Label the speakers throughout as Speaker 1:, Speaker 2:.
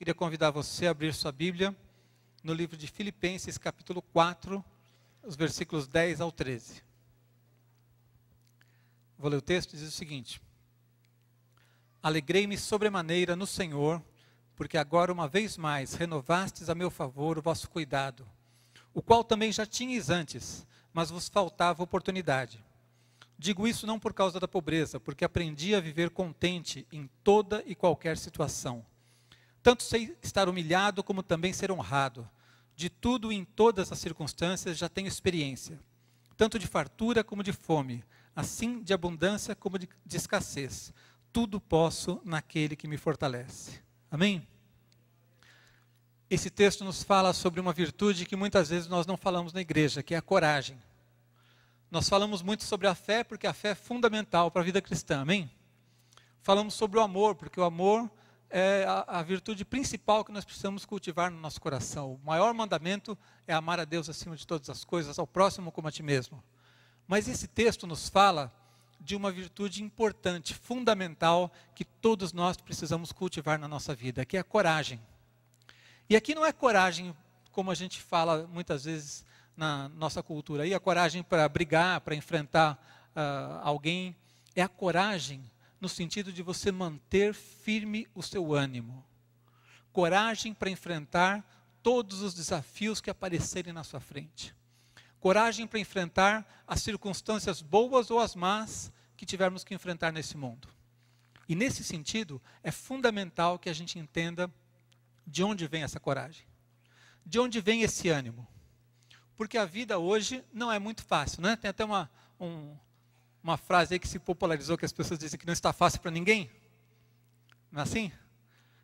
Speaker 1: Queria convidar você a abrir sua Bíblia no livro de Filipenses, capítulo 4, os versículos 10 ao 13. Vou ler o texto, diz o seguinte: Alegrei-me sobremaneira no Senhor, porque agora uma vez mais renovastes a meu favor o vosso cuidado, o qual também já tinhais antes, mas vos faltava oportunidade. Digo isso não por causa da pobreza, porque aprendi a viver contente em toda e qualquer situação. Tanto sei estar humilhado como também ser honrado. De tudo e em todas as circunstâncias já tenho experiência, tanto de fartura como de fome, assim de abundância como de escassez. Tudo posso naquele que me fortalece. Amém? Esse texto nos fala sobre uma virtude que muitas vezes nós não falamos na igreja, que é a coragem. Nós falamos muito sobre a fé, porque a fé é fundamental para a vida cristã, amém? Falamos sobre o amor, porque o amor é a virtude principal que nós precisamos cultivar no nosso coração. O maior mandamento é amar a Deus acima de todas as coisas, ao próximo como a ti mesmo. Mas esse texto nos fala de uma virtude importante, fundamental, que todos nós precisamos cultivar na nossa vida, que é a coragem. E aqui não é coragem, como a gente fala muitas vezes na nossa cultura, aí a coragem para brigar, para enfrentar alguém, é a coragem no sentido de você manter firme o seu ânimo. Coragem para enfrentar todos os desafios que aparecerem na sua frente. Coragem para enfrentar as circunstâncias boas ou as más que tivermos que enfrentar nesse mundo. E nesse sentido, é fundamental que a gente entenda de onde vem essa coragem. De onde vem esse ânimo. Porque a vida hoje não é muito fácil, né? Tem até uma frase aí que se popularizou, que as pessoas dizem que não está fácil para ninguém. Não é assim?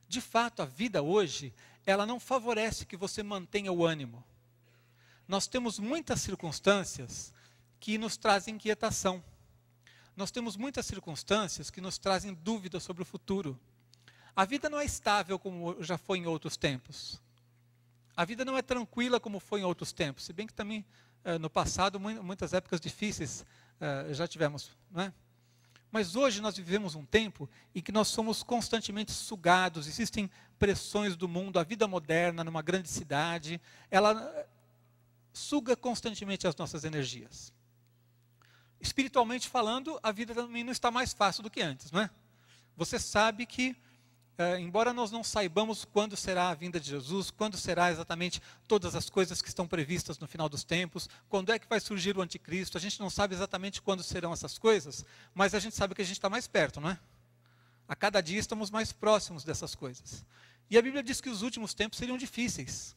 Speaker 1: De fato, a vida hoje, ela não favorece que você mantenha o ânimo. Nós temos muitas circunstâncias que nos trazem inquietação. Nós temos muitas circunstâncias que nos trazem dúvidas sobre o futuro. A vida não é estável como já foi em outros tempos. A vida não é tranquila como foi em outros tempos. Se bem que também, no passado, muitas épocas difíceis já tivemos, não é? Mas hoje nós vivemos um tempo em que nós somos constantemente sugados, existem pressões do mundo, a vida moderna numa grande cidade, ela suga constantemente as nossas energias. Espiritualmente falando, a vida também não está mais fácil do que antes, não é? Você sabe que, embora nós não saibamos quando será a vinda de Jesus, quando será exatamente todas as coisas que estão previstas no final dos tempos, quando é que vai surgir o anticristo, a gente não sabe exatamente quando serão essas coisas, mas a gente sabe que a gente está mais perto, não é? A cada dia estamos mais próximos dessas coisas. E a Bíblia diz que os últimos tempos seriam difíceis.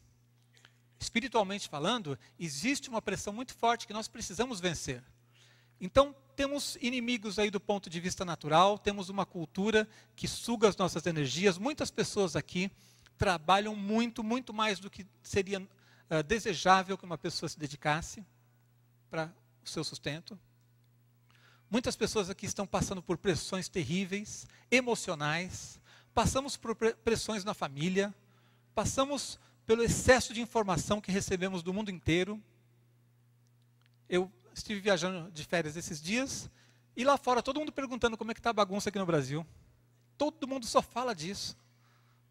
Speaker 1: Espiritualmente falando, existe uma pressão muito forte que nós precisamos vencer. Então, temos inimigos aí do ponto de vista natural, temos uma cultura que suga as nossas energias. Muitas pessoas aqui trabalham muito, muito mais do que seria desejável que uma pessoa se dedicasse para o seu sustento. Muitas pessoas aqui estão passando por pressões terríveis, emocionais. Passamos por pressões na família. Passamos pelo excesso de informação que recebemos do mundo inteiro. Eu estive viajando de férias esses dias, e lá fora todo mundo perguntando como é que está a bagunça aqui no Brasil. Todo mundo só fala disso.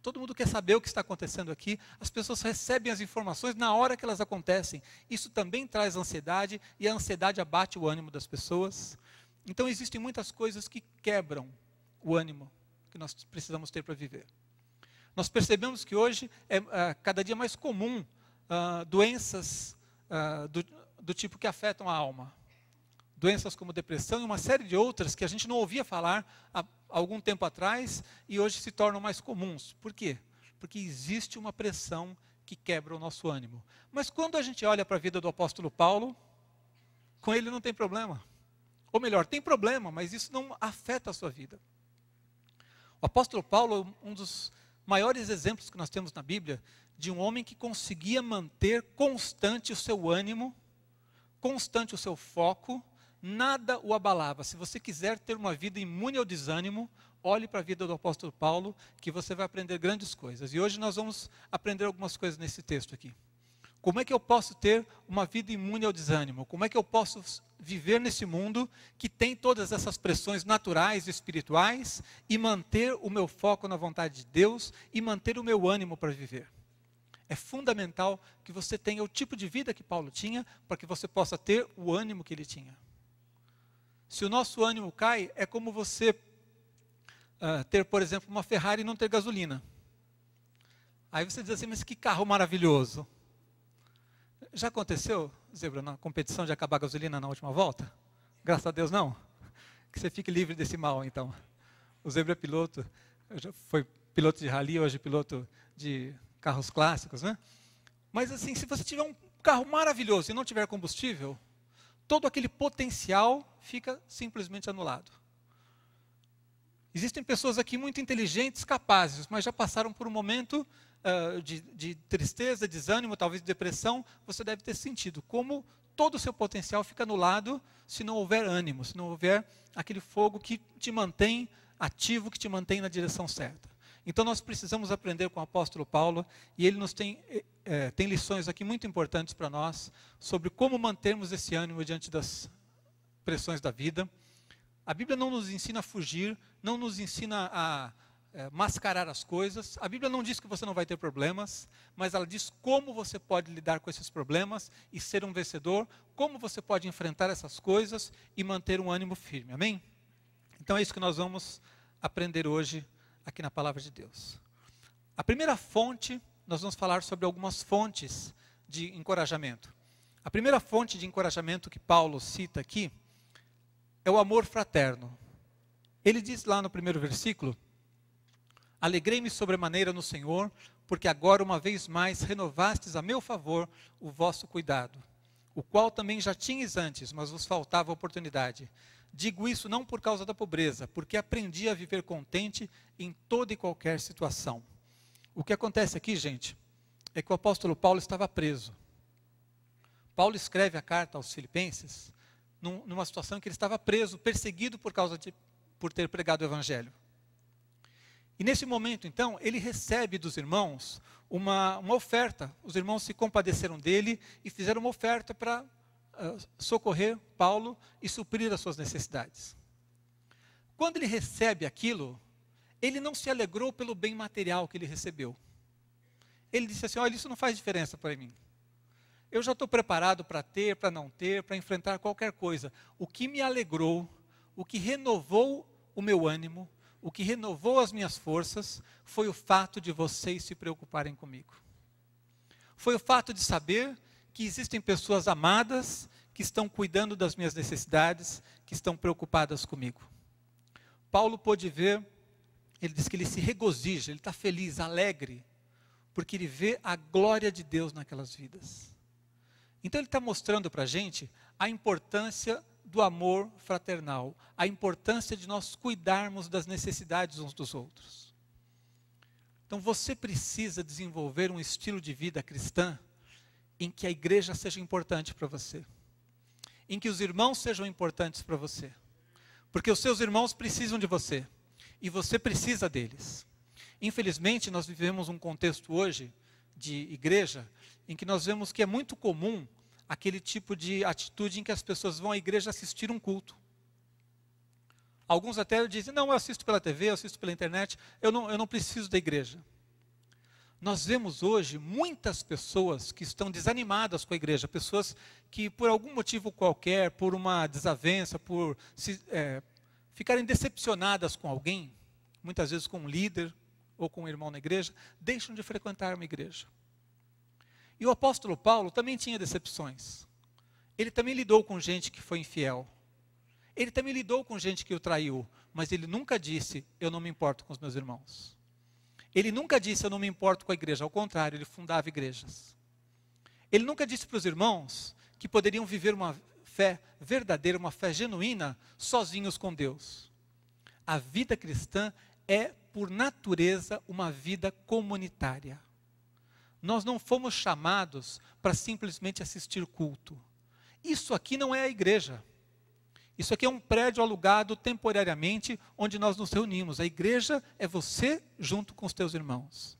Speaker 1: Todo mundo quer saber o que está acontecendo aqui. As pessoas recebem as informações na hora que elas acontecem. Isso também traz ansiedade, e a ansiedade abate o ânimo das pessoas. Então existem muitas coisas que quebram o ânimo que nós precisamos ter para viver. Nós percebemos que hoje é cada dia mais comum doenças do tipo que afetam a alma. Doenças como depressão e uma série de outras que a gente não ouvia falar há algum tempo atrás e hoje se tornam mais comuns. Por quê? Porque existe uma pressão que quebra o nosso ânimo. Mas quando a gente olha para a vida do apóstolo Paulo, com ele não tem problema. Ou melhor, tem problema, mas isso não afeta a sua vida. O apóstolo Paulo é um dos maiores exemplos que nós temos na Bíblia de um homem que conseguia manter constante o seu ânimo, constante o seu foco, nada o abalava. Se você quiser ter uma vida imune ao desânimo, olhe para a vida do apóstolo Paulo, que você vai aprender grandes coisas. E hoje nós vamos aprender algumas coisas nesse texto aqui. Como é que eu posso ter uma vida imune ao desânimo? Como é que eu posso viver nesse mundo que tem todas essas pressões naturais e espirituais e manter o meu foco na vontade de Deus e manter o meu ânimo para viver? É fundamental que você tenha o tipo de vida que Paulo tinha para que você possa ter o ânimo que ele tinha. Se o nosso ânimo cai, é como você ter, por exemplo, uma Ferrari e não ter gasolina. Aí você diz assim, mas que carro maravilhoso. Já aconteceu, Zebra, na competição de acabar a gasolina na última volta? Graças a Deus não. Que você fique livre desse mal, então. O Zebra é piloto, já foi piloto de rally, hoje piloto de carros clássicos, né? Mas assim, se você tiver um carro maravilhoso e não tiver combustível, todo aquele potencial fica simplesmente anulado. Existem pessoas aqui muito inteligentes, capazes, mas já passaram por um momento de tristeza, desânimo, talvez de depressão. Você deve ter sentido como todo o seu potencial fica anulado se não houver ânimo, se não houver aquele fogo que te mantém ativo, que te mantém na direção certa. Então nós precisamos aprender com o apóstolo Paulo, e ele nos tem lições aqui muito importantes para nós, sobre como mantermos esse ânimo diante das pressões da vida. A Bíblia não nos ensina a fugir, não nos ensina a mascarar as coisas. A Bíblia não diz que você não vai ter problemas, mas ela diz como você pode lidar com esses problemas e ser um vencedor, como você pode enfrentar essas coisas e manter um ânimo firme. Amém? Então é isso que nós vamos aprender hoje aqui na Palavra de Deus. A primeira fonte, nós vamos falar sobre algumas fontes de encorajamento. A primeira fonte de encorajamento que Paulo cita aqui é o amor fraterno. Ele diz lá no primeiro versículo: alegrei-me sobremaneira no Senhor, porque agora uma vez mais renovastes a meu favor o vosso cuidado, o qual também já tinhas antes, mas vos faltava oportunidade. Digo isso não por causa da pobreza, porque aprendi a viver contente em toda e qualquer situação. O que acontece aqui, gente, é que o apóstolo Paulo estava preso. Paulo escreve a carta aos Filipenses numa situação em que ele estava preso, perseguido por ter pregado o evangelho. E nesse momento, então, ele recebe dos irmãos uma oferta. Os irmãos se compadeceram dele e fizeram uma oferta para socorrer Paulo e suprir as suas necessidades. Quando ele recebe aquilo, ele não se alegrou pelo bem material que ele recebeu. Ele disse assim: olha, isso não faz diferença para mim. Eu já estou preparado para ter, para não ter, para enfrentar qualquer coisa. O que me alegrou, o que renovou o meu ânimo, o que renovou as minhas forças, foi o fato de vocês se preocuparem comigo. Foi o fato de saber que existem pessoas amadas que estão cuidando das minhas necessidades, que estão preocupadas comigo. Paulo pôde ver, ele diz que ele se regozija, ele está feliz, alegre, porque ele vê a glória de Deus naquelas vidas. Então ele está mostrando para a gente a importância do amor fraternal, a importância de nós cuidarmos das necessidades uns dos outros. Então você precisa desenvolver um estilo de vida cristã em que a igreja seja importante para você, em que os irmãos sejam importantes para você, porque os seus irmãos precisam de você, e você precisa deles. Infelizmente, nós vivemos um contexto hoje de igreja, em que nós vemos que é muito comum aquele tipo de atitude em que as pessoas vão à igreja assistir um culto. Alguns até dizem: não, eu assisto pela TV, eu assisto pela internet, eu não preciso da igreja. Nós vemos hoje muitas pessoas que estão desanimadas com a igreja, pessoas que por algum motivo qualquer, por uma desavença, por ficarem decepcionadas com alguém, muitas vezes com um líder ou com um irmão na igreja, deixam de frequentar uma igreja. E o apóstolo Paulo também tinha decepções. Ele também lidou com gente que foi infiel. Ele também lidou com gente que o traiu, mas ele nunca disse: eu não me importo com os meus irmãos. Ele nunca disse: eu não me importo com a igreja. Ao contrário, ele fundava igrejas. Ele nunca disse para os irmãos que poderiam viver uma fé verdadeira, uma fé genuína, sozinhos com Deus. A vida cristã é, por natureza, uma vida comunitária. Nós não fomos chamados para simplesmente assistir culto. Isso aqui não é a igreja. Isso aqui é um prédio alugado temporariamente, onde nós nos reunimos. A igreja é você junto com os teus irmãos.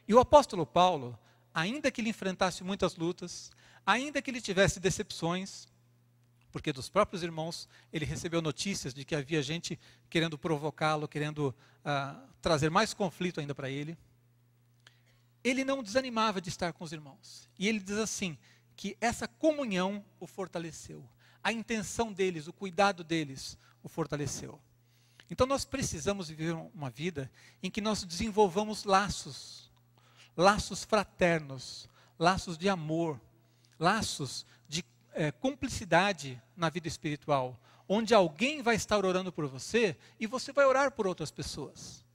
Speaker 1: E o apóstolo Paulo, ainda que ele enfrentasse muitas lutas, ainda que ele tivesse decepções, porque dos próprios irmãos ele recebeu notícias de que havia gente querendo provocá-lo, querendo trazer mais conflito ainda para ele. Ele não desanimava de estar com os irmãos. E ele diz assim, que essa comunhão o fortaleceu. A intenção deles, o cuidado deles o fortaleceu. Então nós precisamos viver uma vida em que nós desenvolvamos laços fraternos, laços de amor, laços de cumplicidade na vida espiritual, onde alguém vai estar orando por você e você vai orar por outras pessoas.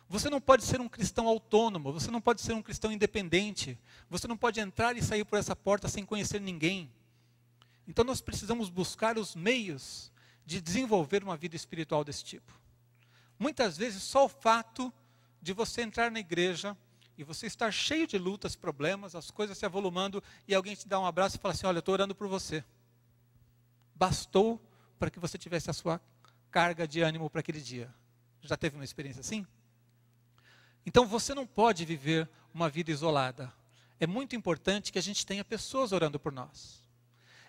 Speaker 1: Você não pode ser um cristão autônomo, você não pode ser um cristão independente, você não pode entrar e sair por essa porta sem conhecer ninguém. Então nós precisamos buscar os meios de desenvolver uma vida espiritual desse tipo. Muitas vezes só o fato de você entrar na igreja e você estar cheio de lutas, problemas, as coisas se avolumando e alguém te dá um abraço e fala assim, olha, eu estou orando por você. Bastou para que você tivesse a sua carga de ânimo para aquele dia. Já teve uma experiência assim? Então você não pode viver uma vida isolada. É muito importante que a gente tenha pessoas orando por nós.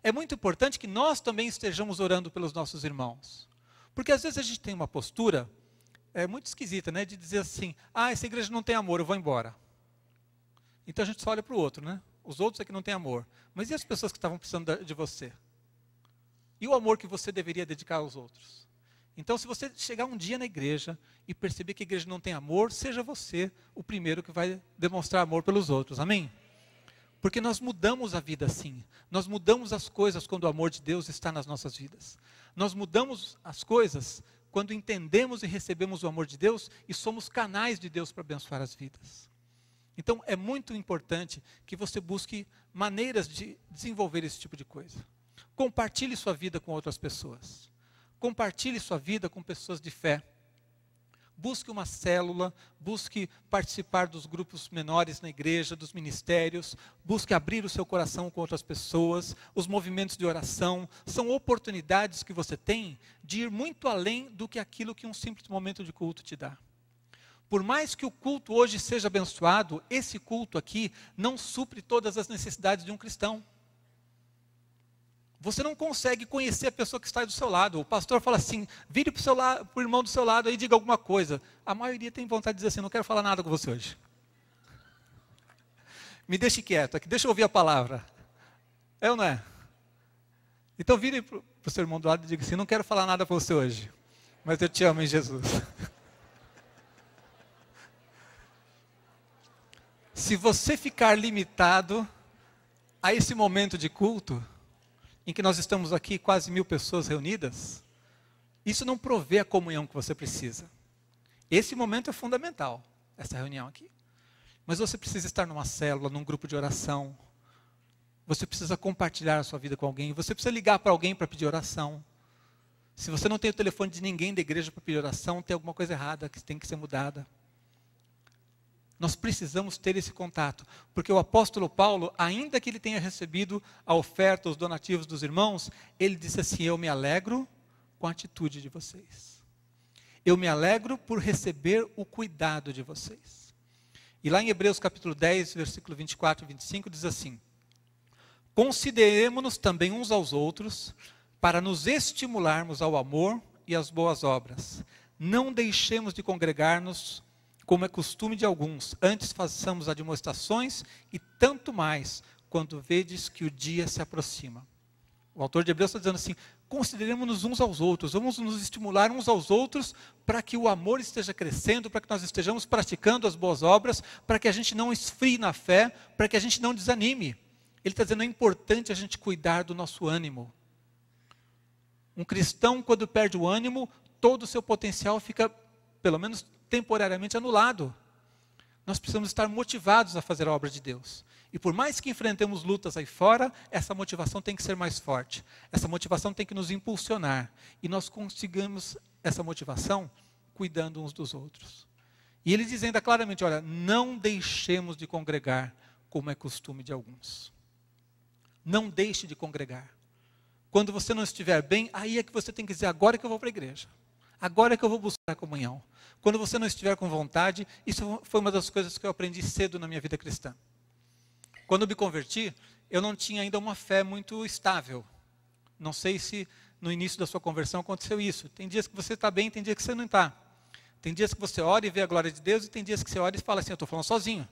Speaker 1: É muito importante que nós também estejamos orando pelos nossos irmãos. Porque às vezes a gente tem uma postura muito esquisita, né? De dizer assim, essa igreja não tem amor, eu vou embora. Então a gente só olha para o outro, né? Os outros é que não têm amor. Mas e as pessoas que estavam precisando de você? E o amor que você deveria dedicar aos outros? Então, se você chegar um dia na igreja e perceber que a igreja não tem amor, seja você o primeiro que vai demonstrar amor pelos outros. Amém? Porque nós mudamos a vida assim. Nós mudamos as coisas quando o amor de Deus está nas nossas vidas. Nós mudamos as coisas quando entendemos e recebemos o amor de Deus e somos canais de Deus para abençoar as vidas. Então, é muito importante que você busque maneiras de desenvolver esse tipo de coisa. Compartilhe sua vida com outras pessoas. Compartilhe sua vida com pessoas de fé. Busque uma célula, busque participar dos grupos menores na igreja, dos ministérios, busque abrir o seu coração com outras pessoas, os movimentos de oração, são oportunidades que você tem de ir muito além do que aquilo que um simples momento de culto te dá. Por mais que o culto hoje seja abençoado, esse culto aqui não supre todas as necessidades de um cristão. Você não consegue conhecer a pessoa que está do seu lado. O pastor fala assim, vire para o irmão do seu lado e diga alguma coisa. A maioria tem vontade de dizer assim, não quero falar nada com você hoje. Me deixe quieto aqui, deixa eu ouvir a palavra. É ou não é? Então vire para o seu irmão do lado e diga assim, não quero falar nada com você hoje, mas eu te amo em Jesus. Se você ficar limitado a esse momento de culto, em que nós estamos aqui quase 1000 pessoas reunidas, isso não provê a comunhão que você precisa. Esse momento é fundamental, essa reunião aqui. Mas você precisa estar numa célula, num grupo de oração. Você precisa compartilhar a sua vida com alguém. Você precisa ligar para alguém para pedir oração. Se você não tem o telefone de ninguém da igreja para pedir oração, tem alguma coisa errada que tem que ser mudada. Nós precisamos ter esse contato, porque o apóstolo Paulo, ainda que ele tenha recebido a oferta, os donativos dos irmãos, ele disse assim, eu me alegro com a atitude de vocês. Eu me alegro por receber o cuidado de vocês. E lá em Hebreus capítulo 10, versículo 24 e 25, diz assim, consideremo-nos também uns aos outros, para nos estimularmos ao amor e às boas obras. Não deixemos de congregar-nos, como é costume de alguns, antes façamos admoestações e tanto mais, quando vedes que o dia se aproxima. O autor de Hebreus está dizendo assim, consideremos-nos uns aos outros, vamos nos estimular uns aos outros, para que o amor esteja crescendo, para que nós estejamos praticando as boas obras, para que a gente não esfrie na fé, para que a gente não desanime. Ele está dizendo, é importante a gente cuidar do nosso ânimo. Um cristão, quando perde o ânimo, todo o seu potencial fica, pelo menos temporariamente, anulado. Nós precisamos estar motivados a fazer a obra de Deus. E por mais que enfrentemos lutas aí fora, essa motivação tem que ser mais forte. Essa motivação tem que nos impulsionar. E nós conseguimos essa motivação cuidando uns dos outros. E ele diz ainda claramente, olha, não deixemos de congregar, como é costume de alguns. Não deixe de congregar. Quando você não estiver bem, aí é que você tem que dizer, agora é que eu vou para a igreja. Agora é que eu vou buscar a comunhão. Quando você não estiver com vontade, isso foi uma das coisas que eu aprendi cedo na minha vida cristã. Quando eu me converti, eu não tinha ainda uma fé muito estável. Não sei se no início da sua conversão aconteceu isso. Tem dias que você está bem, tem dias que você não está. Tem dias que você ora e vê a glória de Deus, e tem dias que você ora e fala assim, eu estou falando sozinho.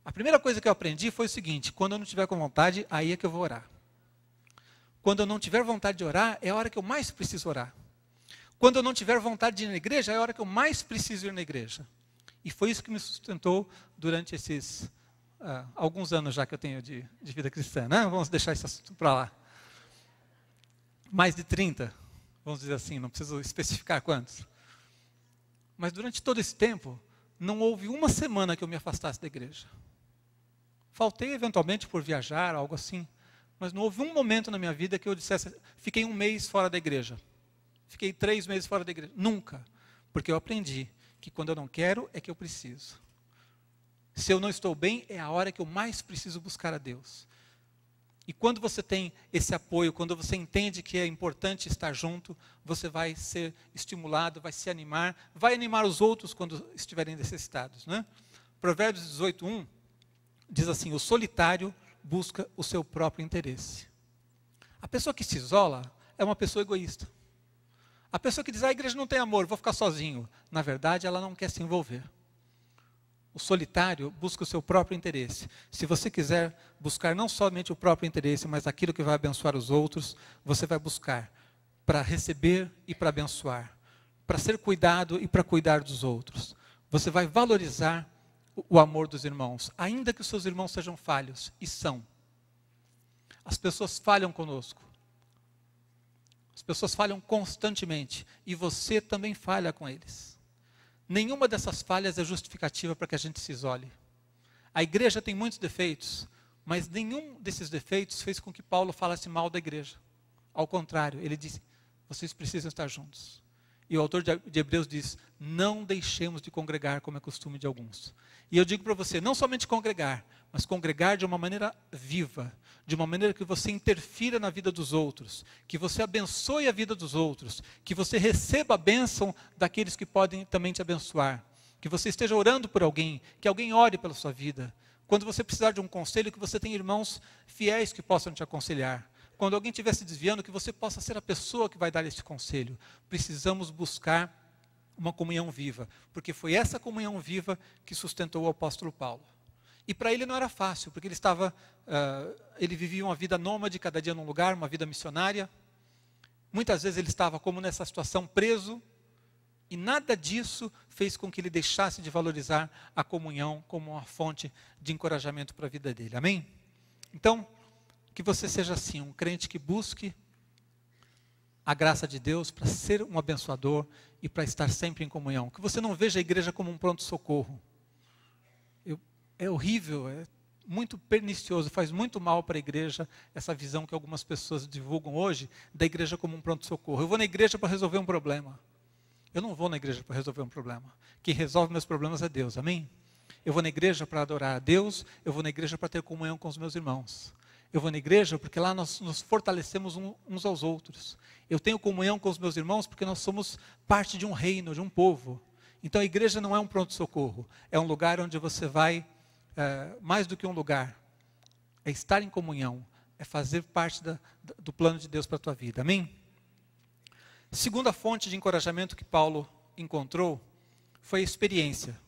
Speaker 1: A primeira coisa que eu aprendi foi o seguinte, quando eu não estiver com vontade, aí é que eu vou orar. Quando eu não tiver vontade de orar, é a hora que eu mais preciso orar. Quando eu não tiver vontade de ir na igreja, é a hora que eu mais preciso ir na igreja. E foi isso que me sustentou durante esses alguns anos já que eu tenho de vida cristã, né? Vamos deixar esse assunto para lá. Mais de 30, vamos dizer assim, não preciso especificar quantos. Mas durante todo esse tempo, não houve uma semana que eu me afastasse da igreja. Faltei eventualmente por viajar, algo assim, mas não houve um momento na minha vida que eu dissesse, fiquei 1 mês fora da igreja. Fiquei 3 meses fora da igreja. Nunca. Porque eu aprendi que quando eu não quero, é que eu preciso. Se eu não estou bem, é a hora que eu mais preciso buscar a Deus. E quando você tem esse apoio, quando você entende que é importante estar junto, você vai ser estimulado, vai se animar, vai animar os outros quando estiverem necessitados, né? Provérbios 18:1 diz assim, o solitário busca o seu próprio interesse. A pessoa que se isola é uma pessoa egoísta. A pessoa que diz, a igreja não tem amor, vou ficar sozinho. Na verdade, ela não quer se envolver. O solitário busca o seu próprio interesse. Se você quiser buscar não somente o próprio interesse, mas aquilo que vai abençoar os outros, você vai buscar para receber e para abençoar, para ser cuidado e para cuidar dos outros. Você vai valorizar o amor dos irmãos, ainda que os seus irmãos sejam falhos, e são. As pessoas falham conosco. As pessoas falham constantemente, e você também falha com eles. Nenhuma dessas falhas é justificativa para que a gente se isole. A igreja tem muitos defeitos, mas nenhum desses defeitos fez com que Paulo falasse mal da igreja. Ao contrário, ele disse, vocês precisam estar juntos. E o autor de Hebreus diz, não deixemos de congregar como é costume de alguns. E eu digo para você, não somente congregar, mas congregar de uma maneira viva, de uma maneira que você interfira na vida dos outros, que você abençoe a vida dos outros, que você receba a bênção daqueles que podem também te abençoar, que você esteja orando por alguém, que alguém ore pela sua vida. Quando você precisar de um conselho, que você tenha irmãos fiéis que possam te aconselhar. Quando alguém estiver se desviando, que você possa ser a pessoa que vai dar esse conselho. Precisamos buscar uma comunhão viva, porque foi essa comunhão viva que sustentou o apóstolo Paulo. E para ele não era fácil, porque ele vivia uma vida nômade, cada dia num lugar, uma vida missionária. Muitas vezes ele estava como nessa situação preso, e nada disso fez com que ele deixasse de valorizar a comunhão como uma fonte de encorajamento para a vida dele. Amém? Então, que você seja assim, um crente que busque a graça de Deus para ser um abençoador e para estar sempre em comunhão. Que você não veja a igreja como um pronto-socorro. É horrível, é muito pernicioso, faz muito mal para a igreja essa visão que algumas pessoas divulgam hoje da igreja como um pronto-socorro. Eu vou na igreja para resolver um problema. Eu não vou na igreja para resolver um problema. Quem resolve meus problemas é Deus, amém? Eu vou na igreja para adorar a Deus, eu vou na igreja para ter comunhão com os meus irmãos. Eu vou na igreja porque lá nós nos fortalecemos uns aos outros. Eu tenho comunhão com os meus irmãos porque nós somos parte de um reino, de um povo. Então a igreja não é um pronto-socorro, é um lugar onde você vai, mais do que um lugar, é estar em comunhão, é fazer parte do plano de Deus para a tua vida, amém? Segunda fonte de encorajamento que Paulo encontrou foi a experiência.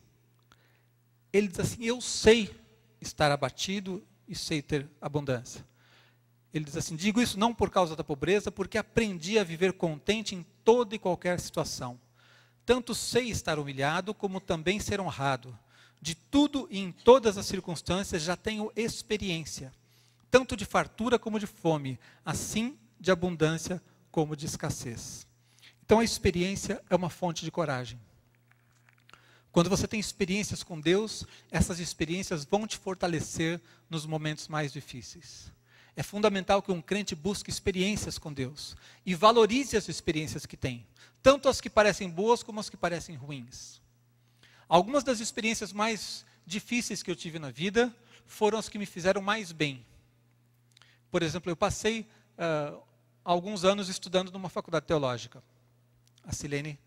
Speaker 1: Ele diz assim, eu sei estar abatido e sei ter abundância. Ele diz assim, digo isso não por causa da pobreza, porque aprendi a viver contente em toda e qualquer situação. Tanto sei estar humilhado, como também ser honrado. De tudo e em todas as circunstâncias já tenho experiência, tanto de fartura como de fome, assim de abundância como de escassez. Então a experiência é uma fonte de coragem. Quando você tem experiências com Deus, essas experiências vão te fortalecer nos momentos mais difíceis. É fundamental que um crente busque experiências com Deus e valorize as experiências que tem, tanto as que parecem boas como as que parecem ruins. Algumas das experiências mais difíceis que eu tive na vida foram as que me fizeram mais bem. Por exemplo, eu passei alguns anos estudando numa faculdade teológica. A Silene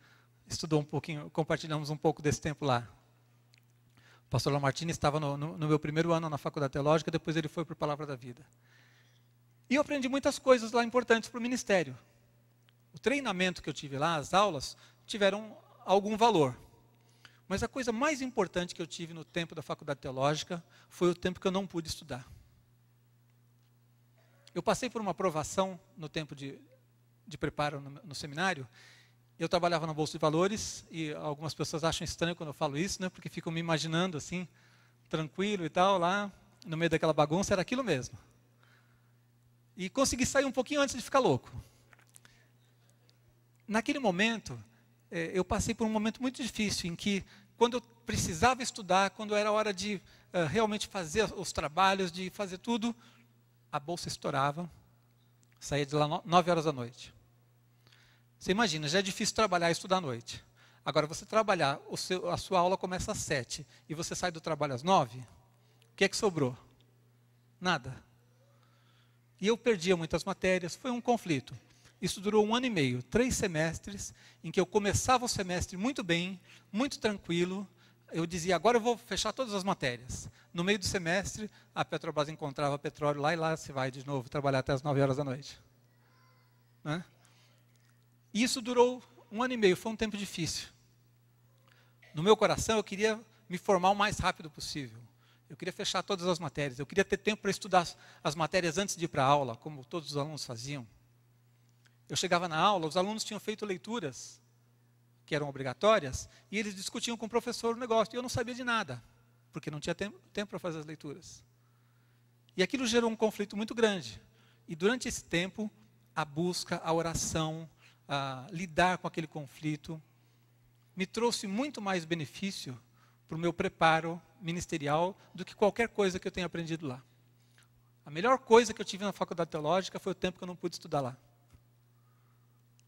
Speaker 1: estudou um pouquinho, compartilhamos um pouco desse tempo lá. O pastor Lamartine estava no meu primeiro ano na faculdade teológica, depois ele foi para o Palavra da Vida. E eu aprendi muitas coisas lá importantes para o ministério. O treinamento que eu tive lá, as aulas, tiveram algum valor. Mas a coisa mais importante que eu tive no tempo da faculdade teológica foi o tempo que eu não pude estudar. Eu passei por uma aprovação no tempo de preparo no seminário. Eu trabalhava na Bolsa de Valores e algumas pessoas acham estranho quando eu falo isso, né? Porque ficam me imaginando assim, tranquilo e tal, lá no meio daquela bagunça, era aquilo mesmo. E consegui sair um pouquinho antes de ficar louco. Naquele momento, eu passei por um momento muito difícil, em que, quando eu precisava estudar, quando era hora de realmente fazer os trabalhos, de fazer tudo, a bolsa estourava, saía de lá 9 horas da noite. Você imagina, já é difícil trabalhar e estudar à noite. Agora, você trabalhar, a sua aula começa às 7 e você sai do trabalho às 9, o que é que sobrou? Nada. E eu perdia muitas matérias, foi um conflito. Isso durou 1 ano e meio, 3 semestres, em que eu começava o semestre muito bem, muito tranquilo. Eu dizia, agora eu vou fechar todas as matérias. No meio do semestre, a Petrobras encontrava petróleo lá e lá se vai de novo trabalhar até as 9 horas da noite. Né? E isso durou 1 ano e meio, foi um tempo difícil. No meu coração, eu queria me formar o mais rápido possível. Eu queria fechar todas as matérias, eu queria ter tempo para estudar as matérias antes de ir para a aula, como todos os alunos faziam. Eu chegava na aula, os alunos tinham feito leituras, que eram obrigatórias, e eles discutiam com o professor o negócio, e eu não sabia de nada, porque não tinha tempo para fazer as leituras. E aquilo gerou um conflito muito grande. E durante esse tempo, a busca, a oração, a lidar com aquele conflito, me trouxe muito mais benefício para o meu preparo ministerial do que qualquer coisa que eu tenha aprendido lá. A melhor coisa que eu tive na faculdade teológica foi o tempo que eu não pude estudar lá.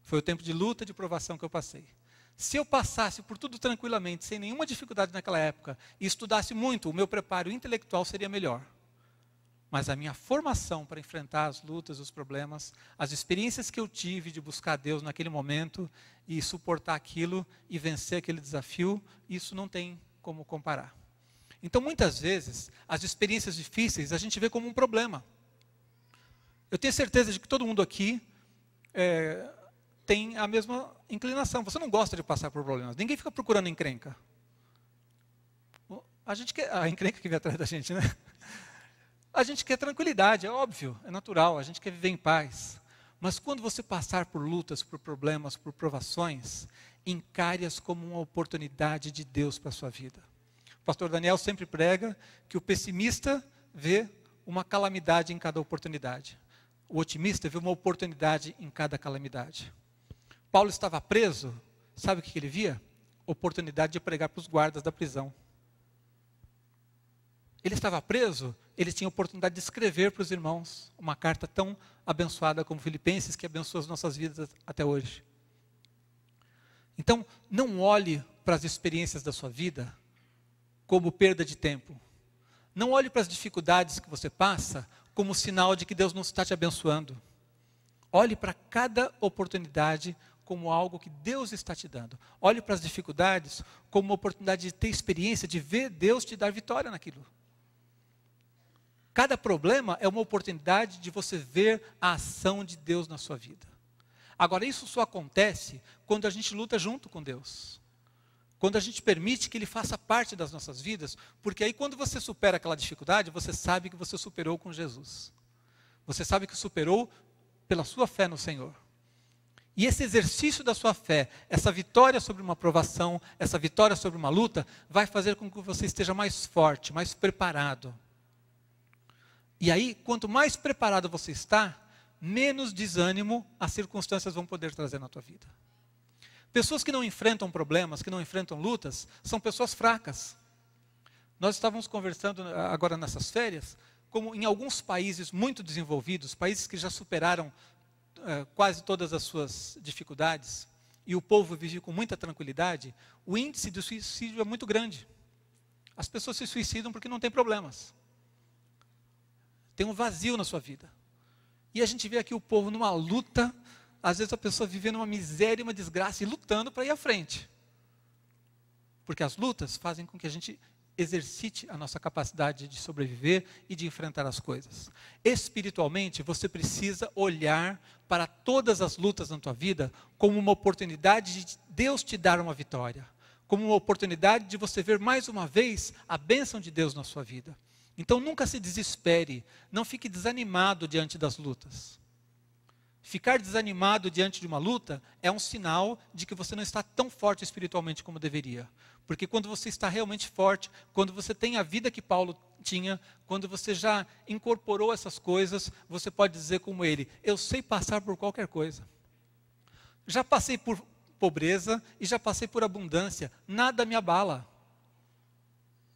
Speaker 1: Foi o tempo de luta, de provação que eu passei. Se eu passasse por tudo tranquilamente, sem nenhuma dificuldade naquela época, e estudasse muito, o meu preparo intelectual seria melhor. Mas a minha formação para enfrentar as lutas, os problemas, as experiências que eu tive de buscar Deus naquele momento, e suportar aquilo, e vencer aquele desafio, isso não tem como comparar. Então, muitas vezes, as experiências difíceis a gente vê como um problema. Eu tenho certeza de que todo mundo aqui tem a mesma inclinação. Você não gosta de passar por problemas. Ninguém fica procurando encrenca. A gente quer a encrenca que vem atrás da gente, né? A gente quer tranquilidade, é óbvio, é natural. A gente quer viver em paz. Mas quando você passar por lutas, por problemas, por provações, encare-as como uma oportunidade de Deus para a sua vida. O pastor Daniel sempre prega que o pessimista vê uma calamidade em cada oportunidade. O otimista vê uma oportunidade em cada calamidade. Paulo estava preso, sabe o que ele via? Oportunidade de pregar para os guardas da prisão. Ele estava preso, ele tinha a oportunidade de escrever para os irmãos uma carta tão abençoada como Filipenses, que abençoa as nossas vidas até hoje. Então, não olhe para as experiências da sua vida como perda de tempo. Não olhe para as dificuldades que você passa como sinal de que Deus não está te abençoando. Olhe para cada oportunidade como algo que Deus está te dando. Olhe para as dificuldades como uma oportunidade de ter experiência, de ver Deus te dar vitória naquilo. Cada problema é uma oportunidade de você ver a ação de Deus na sua vida. Agora, isso só acontece quando a gente luta junto com Deus. Quando a gente permite que Ele faça parte das nossas vidas, porque aí quando você supera aquela dificuldade, você sabe que você superou com Jesus. Você sabe que superou pela sua fé no Senhor. E esse exercício da sua fé, essa vitória sobre uma provação, essa vitória sobre uma luta, vai fazer com que você esteja mais forte, mais preparado. E aí, quanto mais preparado você está, menos desânimo as circunstâncias vão poder trazer na tua vida. Pessoas que não enfrentam problemas, que não enfrentam lutas, são pessoas fracas. Nós estávamos conversando agora nessas férias, como em alguns países muito desenvolvidos, países que já superaram quase todas as suas dificuldades, e o povo vive com muita tranquilidade, o índice de suicídio é muito grande. As pessoas se suicidam porque não têm problemas. Tem um vazio na sua vida. E a gente vê aqui o povo numa luta, às vezes a pessoa vivendo uma miséria, uma desgraça, e lutando para ir à frente. Porque as lutas fazem com que a gente exercite a nossa capacidade de sobreviver e de enfrentar as coisas. Espiritualmente, você precisa olhar para todas as lutas na tua vida como uma oportunidade de Deus te dar uma vitória, como uma oportunidade de você ver mais uma vez a bênção de Deus na sua vida. Então nunca se desespere, não fique desanimado diante das lutas. Ficar desanimado diante de uma luta é um sinal de que você não está tão forte espiritualmente como deveria. Porque quando você está realmente forte, quando você tem a vida que Paulo tinha, quando você já incorporou essas coisas, você pode dizer como ele: eu sei passar por qualquer coisa. Já passei por pobreza e já passei por abundância, nada me abala.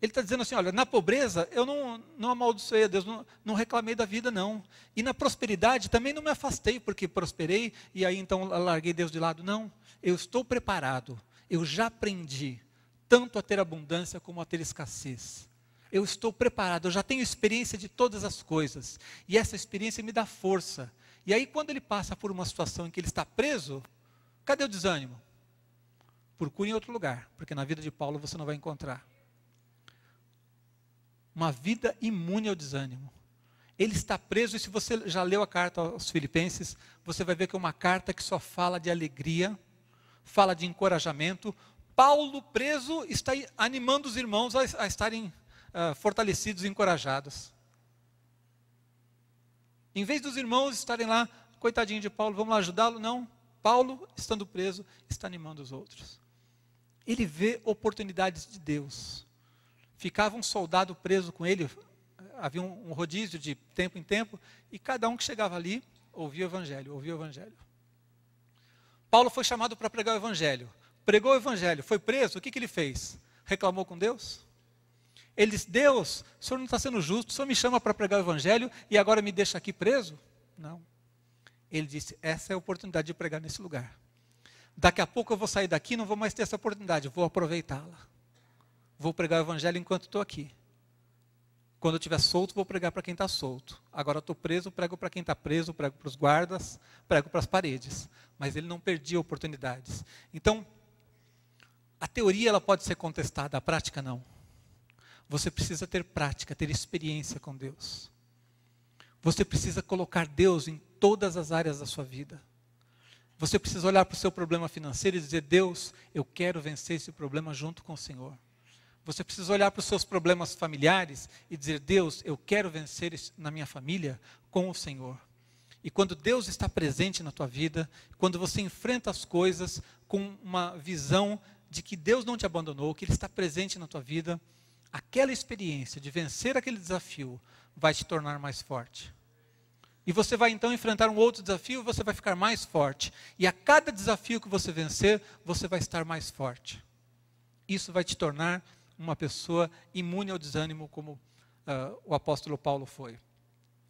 Speaker 1: Ele está dizendo assim, olha, na pobreza eu não amaldiçoei a Deus, não reclamei da vida não. E na prosperidade também não me afastei porque prosperei e aí então larguei Deus de lado. Não, eu estou preparado, eu já aprendi tanto a ter abundância como a ter escassez. Eu estou preparado, eu já tenho experiência de todas as coisas. E essa experiência me dá força. E aí quando ele passa por uma situação em que ele está preso, cadê o desânimo? Procure em outro lugar, porque na vida de Paulo você não vai encontrar. Uma vida imune ao desânimo. Ele está preso, e se você já leu a carta aos Filipenses, você vai ver que é uma carta que só fala de alegria, fala de encorajamento. Paulo, preso, está animando os irmãos a estarem fortalecidos e encorajados. Em vez dos irmãos estarem lá, coitadinho de Paulo, vamos lá ajudá-lo? Não. Paulo, estando preso, está animando os outros. Ele vê oportunidades de Deus. Ficava um soldado preso com ele, havia um rodízio de tempo em tempo, e cada um que chegava ali, ouvia o evangelho, ouvia o evangelho. Paulo foi chamado para pregar o evangelho. Pregou o evangelho, foi preso, o que ele fez? Reclamou com Deus? Ele disse, Deus, o Senhor não está sendo justo, o Senhor me chama para pregar o evangelho e agora me deixa aqui preso? Não. Ele disse, essa é a oportunidade de pregar nesse lugar. Daqui a pouco eu vou sair daqui, não vou mais ter essa oportunidade, vou aproveitá-la. Vou pregar o evangelho enquanto estou aqui. Quando eu estiver solto, vou pregar para quem está solto. Agora estou preso, prego para quem está preso, prego para os guardas, prego para as paredes. Mas ele não perdia oportunidades. Então, a teoria ela pode ser contestada, a prática não. Você precisa ter prática, ter experiência com Deus. Você precisa colocar Deus em todas as áreas da sua vida. Você precisa olhar para o seu problema financeiro e dizer, Deus, eu quero vencer esse problema junto com o Senhor. Você precisa olhar para os seus problemas familiares e dizer, Deus, eu quero vencer isso na minha família com o Senhor. E quando Deus está presente na tua vida, quando você enfrenta as coisas com uma visão de que Deus não te abandonou, que Ele está presente na tua vida, aquela experiência de vencer aquele desafio vai te tornar mais forte. E você vai então enfrentar um outro desafio e você vai ficar mais forte. E a cada desafio que você vencer, você vai estar mais forte. Isso vai te tornar uma pessoa imune ao desânimo, como o apóstolo Paulo foi.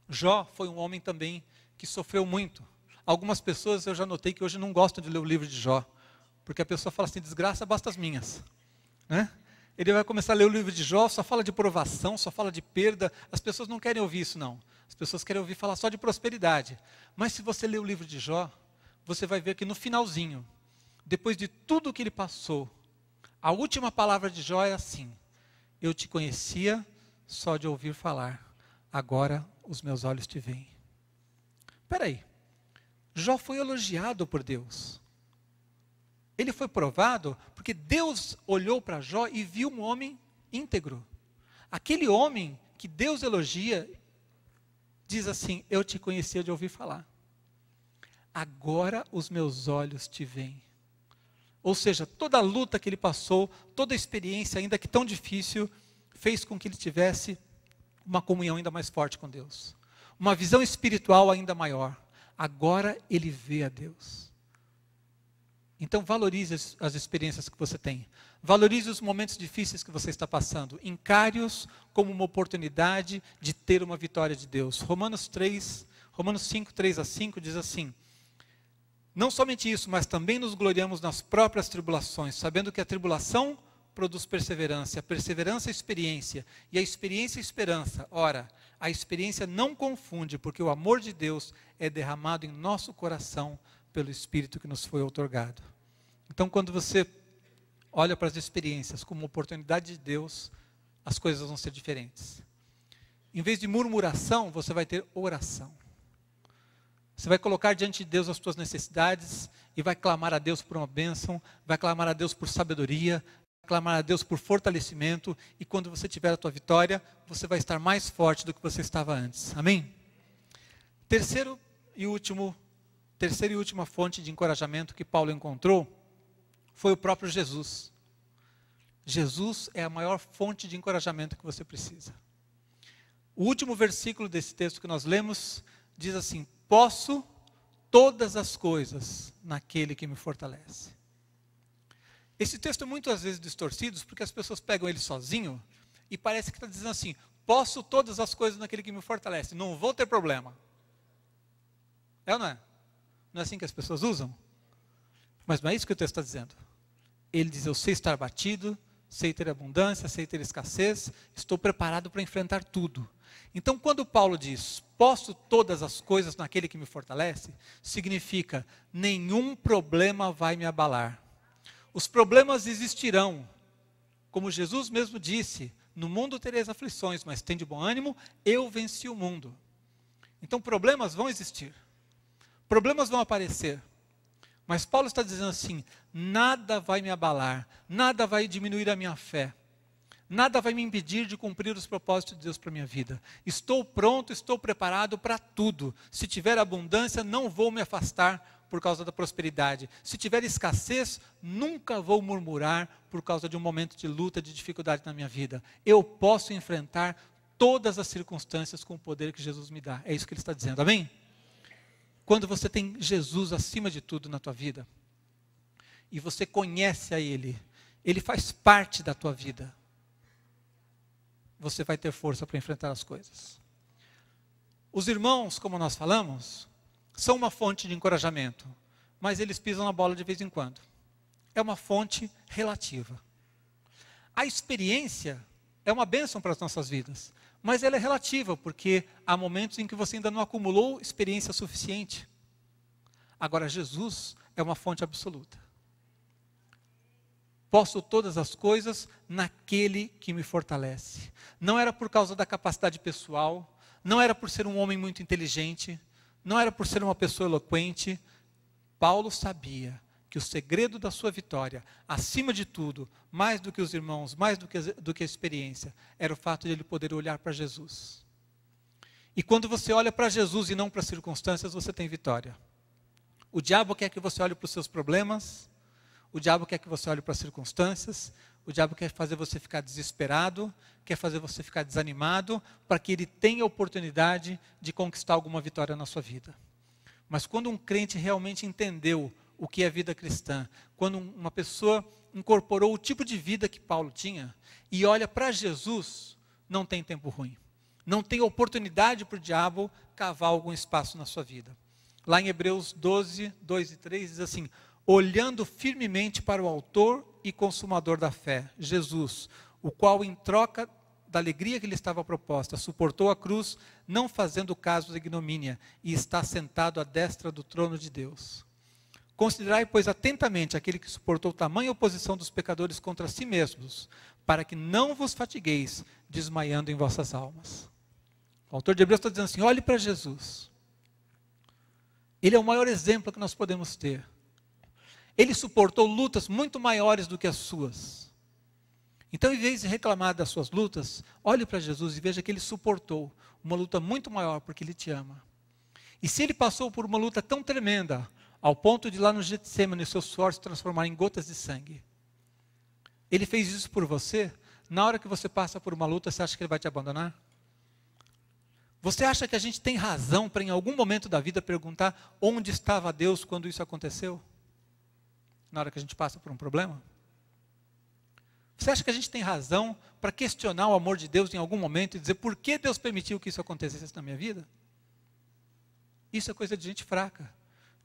Speaker 1: Jó foi um homem também que sofreu muito. Algumas pessoas eu já notei que hoje não gostam de ler o livro de Jó, porque a pessoa fala assim, desgraça basta as minhas. Né? Ele vai começar a ler o livro de Jó, só fala de provação, só fala de perda. As pessoas não querem ouvir isso não. As pessoas querem ouvir falar só de prosperidade. Mas se você ler o livro de Jó, você vai ver que no finalzinho, depois de tudo que ele passou, a última palavra de Jó é assim, eu te conhecia só de ouvir falar, agora os meus olhos te veem. Espera aí, Jó foi elogiado por Deus. Ele foi provado porque Deus olhou para Jó e viu um homem íntegro. Aquele homem que Deus elogia, diz assim, eu te conhecia de ouvir falar, agora os meus olhos te veem. Ou seja, toda a luta que ele passou, toda a experiência, ainda que tão difícil, fez com que ele tivesse uma comunhão ainda mais forte com Deus. Uma visão espiritual ainda maior. Agora ele vê a Deus. Então valorize as experiências que você tem. Valorize os momentos difíceis que você está passando. Encare-os como uma oportunidade de ter uma vitória de Deus. Romanos 5, 3 a 5 diz assim, não somente isso, mas também nos gloriamos nas próprias tribulações, sabendo que a tribulação produz perseverança, a perseverança experiência, e a experiência esperança. Ora, a experiência não confunde, porque o amor de Deus é derramado em nosso coração pelo Espírito que nos foi outorgado. Então, quando você olha para as experiências como oportunidade de Deus as coisas vão ser diferentes. Em vez de murmuração, você vai ter oração. Você vai colocar diante de Deus as suas necessidades e vai clamar a Deus por uma bênção, vai clamar a Deus por sabedoria, vai clamar a Deus por fortalecimento, e quando você tiver a tua vitória, você vai estar mais forte do que você estava antes. Amém? Terceira e última fonte de encorajamento que Paulo encontrou foi o próprio Jesus. Jesus é a maior fonte de encorajamento que você precisa. O último versículo desse texto que nós lemos diz assim: posso todas as coisas naquele que me fortalece. Esse texto é muitas vezes distorcido porque as pessoas pegam ele sozinho e parece que está dizendo assim: posso todas as coisas naquele que me fortalece, não vou ter problema. É ou não é? Não é assim que as pessoas usam? Mas não é isso que o texto está dizendo. Ele diz: eu sei estar batido, sei ter abundância, sei ter escassez, estou preparado para enfrentar tudo. Então, quando Paulo diz, posso todas as coisas naquele que me fortalece, significa, nenhum problema vai me abalar. Os problemas existirão. Como Jesus mesmo disse, no mundo tereis aflições, mas tende bom ânimo, eu venci o mundo. Então, problemas vão existir. Problemas vão aparecer. Mas Paulo está dizendo assim: nada vai me abalar, nada vai diminuir a minha fé, nada vai me impedir de cumprir os propósitos de Deus para a minha vida. Estou pronto, estou preparado para tudo. Se tiver abundância, não vou me afastar por causa da prosperidade. Se tiver escassez, nunca vou murmurar por causa de um momento de luta, de dificuldade na minha vida. Eu posso enfrentar todas as circunstâncias com o poder que Jesus me dá. É isso que ele está dizendo, amém? Quando você tem Jesus acima de tudo na tua vida, e você conhece a Ele, Ele faz parte da tua vida, você vai ter força para enfrentar as coisas. Os irmãos, como nós falamos, são uma fonte de encorajamento, mas eles pisam na bola de vez em quando. É uma fonte relativa. A experiência é uma bênção para as nossas vidas, mas ela é relativa, porque há momentos em que você ainda não acumulou experiência suficiente. Agora, Jesus é uma fonte absoluta. Posso todas as coisas naquele que me fortalece. Não era por causa da capacidade pessoal, não era por ser um homem muito inteligente, não era por ser uma pessoa eloquente. Paulo sabia que o segredo da sua vitória, acima de tudo, mais do que os irmãos, mais do que a experiência, era o fato de ele poder olhar para Jesus. E quando você olha para Jesus e não para as circunstâncias, você tem vitória. O diabo quer que você olhe para os seus problemas, o diabo quer que você olhe para as circunstâncias, o diabo quer fazer você ficar desesperado, quer fazer você ficar desanimado, para que ele tenha a oportunidade de conquistar alguma vitória na sua vida. Mas quando um crente realmente entendeu o que é vida cristã, quando uma pessoa incorporou o tipo de vida que Paulo tinha, e olha para Jesus, não tem tempo ruim. Não tem oportunidade para o diabo cavar algum espaço na sua vida. Lá em Hebreus 12, 2 e 3, diz assim: olhando firmemente para o autor e consumador da fé, Jesus, o qual em troca da alegria que lhe estava proposta, suportou a cruz, não fazendo caso da ignomínia, e está sentado à destra do trono de Deus. Considerai, pois, atentamente aquele que suportou tamanha oposição dos pecadores contra si mesmos, para que não vos fatigueis, desmaiando em vossas almas. O autor de Hebreus está dizendo assim: olhe para Jesus. Ele é o maior exemplo que nós podemos ter. Ele suportou lutas muito maiores do que as suas. Então, em vez de reclamar das suas lutas, olhe para Jesus e veja que ele suportou uma luta muito maior, porque ele te ama. E se ele passou por uma luta tão tremenda, ao ponto de lá no Getsemane, o seu suor se transformar em gotas de sangue, ele fez isso por você. Na hora que você passa por uma luta, você acha que ele vai te abandonar? Você acha que a gente tem razão para em algum momento da vida perguntar onde estava Deus quando isso aconteceu? Na hora que a gente passa por um problema? Você acha que a gente tem razão para questionar o amor de Deus em algum momento e dizer por que Deus permitiu que isso acontecesse na minha vida? Isso é coisa de gente fraca,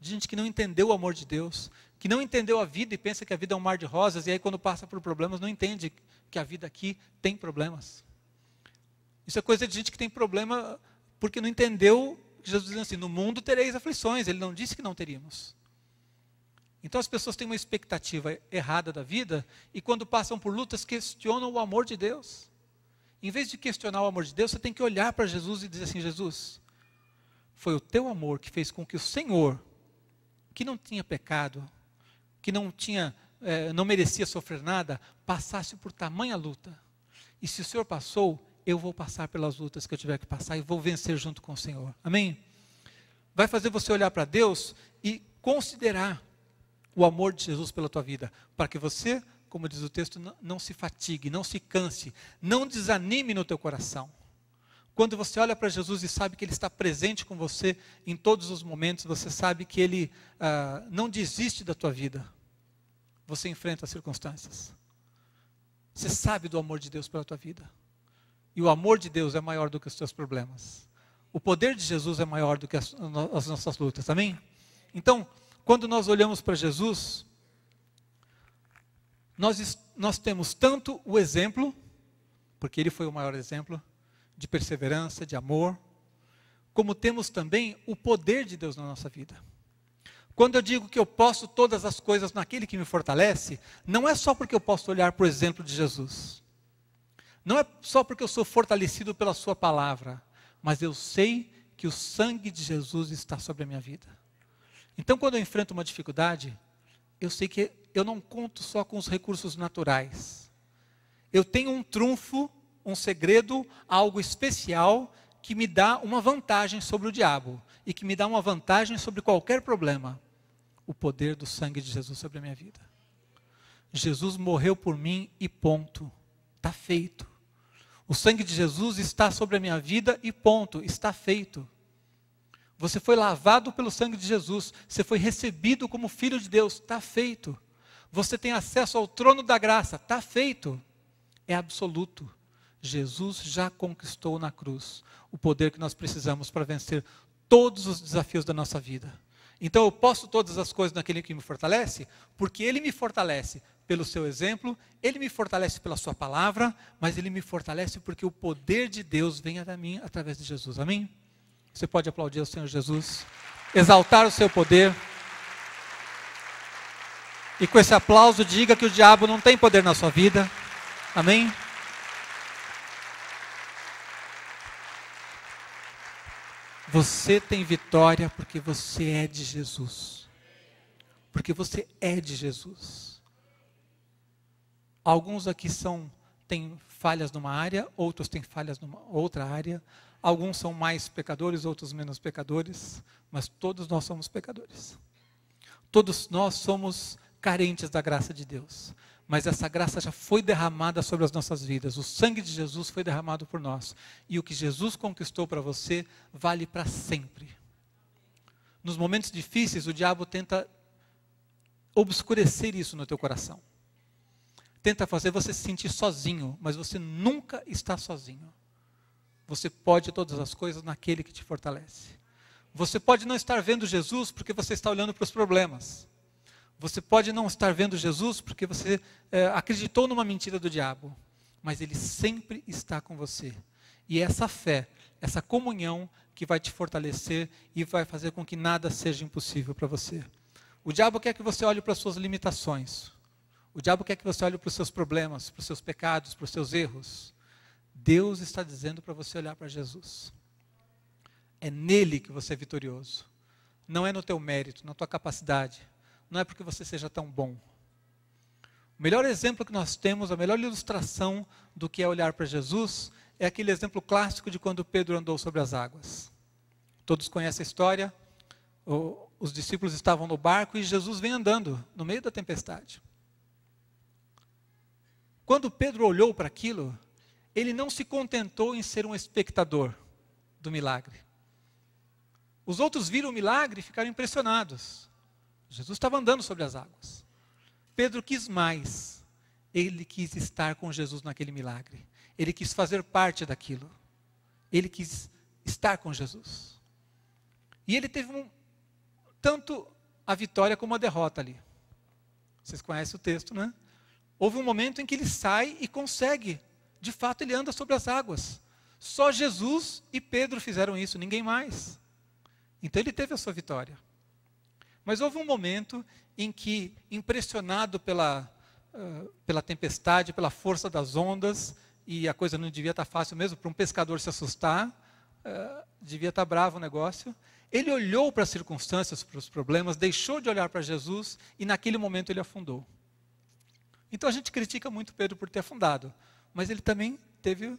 Speaker 1: de gente que não entendeu o amor de Deus, que não entendeu a vida e pensa que a vida é um mar de rosas, e aí quando passa por problemas não entende que a vida aqui tem problemas. Isso é coisa de gente que tem problema porque não entendeu que Jesus diz assim: no mundo tereis aflições. Ele não disse que não teríamos. Então as pessoas têm uma expectativa errada da vida e quando passam por lutas questionam o amor de Deus. Em vez de questionar o amor de Deus, você tem que olhar para Jesus e dizer assim: Jesus, foi o teu amor que fez com que o Senhor, que não tinha pecado, que não merecia sofrer nada, passasse por tamanha luta. E se o Senhor passou, eu vou passar pelas lutas que eu tiver que passar e vou vencer junto com o Senhor. Amém? Vai fazer você olhar para Deus e considerar o amor de Jesus pela tua vida, para que você, como diz o texto, não se fatigue, não se canse, não desanime no teu coração. Quando você olha para Jesus e sabe que Ele está presente com você em todos os momentos, você sabe que Ele não desiste da tua vida. Você enfrenta as circunstâncias. Você sabe do amor de Deus pela tua vida. E o amor de Deus é maior do que os teus problemas. O poder de Jesus é maior do que as nossas lutas, amém? Então, quando nós olhamos para Jesus, nós temos tanto o exemplo, porque Ele foi o maior exemplo, de perseverança, de amor, como temos também o poder de Deus na nossa vida. Quando eu digo que eu posso todas as coisas naquele que me fortalece, não é só porque eu posso olhar para o exemplo de Jesus. Não é só porque eu sou fortalecido pela sua palavra, mas eu sei que o sangue de Jesus está sobre a minha vida. Então, quando eu enfrento uma dificuldade, eu sei que eu não conto só com os recursos naturais. Eu tenho um trunfo, um segredo, algo especial que me dá uma vantagem sobre o diabo e que me dá uma vantagem sobre qualquer problema. O poder do sangue de Jesus sobre a minha vida. Jesus morreu por mim e ponto. Está feito. O sangue de Jesus está sobre a minha vida e ponto. Está feito. Você foi lavado pelo sangue de Jesus. Você foi recebido como filho de Deus. Está feito. Você tem acesso ao trono da graça. Está feito. É absoluto. Jesus já conquistou na cruz o poder que nós precisamos para vencer todos os desafios da nossa vida. Então eu posso todas as coisas naquele que me fortalece, porque Ele me fortalece pelo seu exemplo, Ele me fortalece pela sua palavra, mas Ele me fortalece porque o poder de Deus vem a mim através de Jesus. Amém? Você pode aplaudir ao Senhor Jesus, exaltar o seu poder, e com esse aplauso diga que o diabo não tem poder na sua vida. Amém? Você tem vitória porque você é de Jesus. Porque você é de Jesus. Alguns aqui têm falhas numa área, outros têm falhas numa outra área. Alguns são mais pecadores, outros menos pecadores. Mas todos nós somos pecadores. Todos nós somos carentes da graça de Deus. Mas essa graça já foi derramada sobre as nossas vidas. O sangue de Jesus foi derramado por nós. E o que Jesus conquistou para você vale para sempre. Nos momentos difíceis, o diabo tenta obscurecer isso no teu coração. Tenta fazer você se sentir sozinho, mas você nunca está sozinho. Você pode todas as coisas naquele que te fortalece. Você pode não estar vendo Jesus porque você está olhando para os problemas. Você pode não estar vendo Jesus porque você acreditou numa mentira do diabo, mas Ele sempre está com você. E é essa fé, essa comunhão que vai te fortalecer e vai fazer com que nada seja impossível para você. O diabo quer que você olhe para as suas limitações. O diabo quer que você olhe para os seus problemas, para os seus pecados, para os seus erros. Deus está dizendo para você olhar para Jesus. É nele que você é vitorioso. Não é no teu mérito, na tua capacidade. Não é porque você seja tão bom. O melhor exemplo que nós temos, a melhor ilustração do que é olhar para Jesus, é aquele exemplo clássico de quando Pedro andou sobre as águas. Todos conhecem a história. Os discípulos estavam no barco e Jesus vem andando no meio da tempestade. Quando Pedro olhou para aquilo, ele não se contentou em ser um espectador do milagre. Os outros viram o milagre e ficaram impressionados. Jesus estava andando sobre as águas. Pedro quis mais. Ele quis estar com Jesus naquele milagre. Ele quis fazer parte daquilo. Ele quis estar com Jesus. E ele teve tanto a vitória como a derrota ali. Vocês conhecem o texto, né? Houve um momento em que ele sai e consegue. De fato, ele anda sobre as águas. Só Jesus e Pedro fizeram isso, ninguém mais. Então ele teve a sua vitória. Mas houve um momento em que, impressionado pela tempestade, pela força das ondas e a coisa não devia estar fácil mesmo, para um pescador se assustar, devia estar bravo o negócio. Ele olhou para as circunstâncias, para os problemas, deixou de olhar para Jesus e naquele momento ele afundou. Então a gente critica muito Pedro por ter afundado, mas ele também teve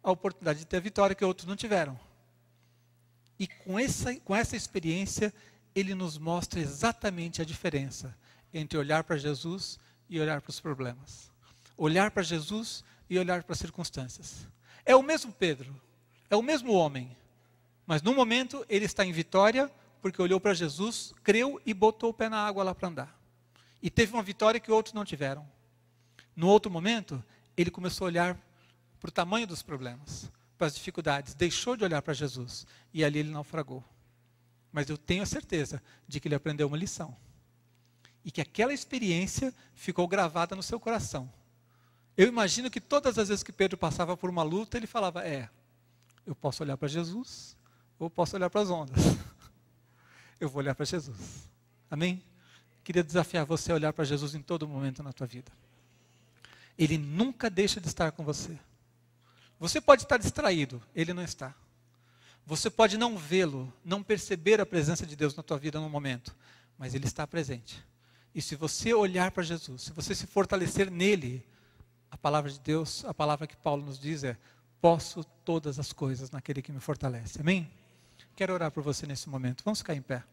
Speaker 1: a oportunidade de ter a vitória que outros não tiveram. E com essa experiência, ele nos mostra exatamente a diferença entre olhar para Jesus e olhar para os problemas. Olhar para Jesus e olhar para as circunstâncias. É o mesmo Pedro, é o mesmo homem, mas no momento ele está em vitória porque olhou para Jesus, creu e botou o pé na água lá para andar. E teve uma vitória que outros não tiveram. No outro momento, ele começou a olhar para o tamanho dos problemas, para as dificuldades, deixou de olhar para Jesus e ali ele naufragou. Mas eu tenho a certeza de que ele aprendeu uma lição. E que aquela experiência ficou gravada no seu coração. Eu imagino que todas as vezes que Pedro passava por uma luta, ele falava, eu posso olhar para Jesus, ou posso olhar para as ondas. Eu vou olhar para Jesus. Amém? Queria desafiar você a olhar para Jesus em todo momento na tua vida. Ele nunca deixa de estar com você. Você pode estar distraído, ele não está. Você pode não vê-lo, não perceber a presença de Deus na tua vida no momento, mas ele está presente. E se você olhar para Jesus, se você se fortalecer nele, a palavra de Deus, a palavra que Paulo nos diz é, posso todas as coisas naquele que me fortalece. Amém? Quero orar por você nesse momento. Vamos ficar em pé.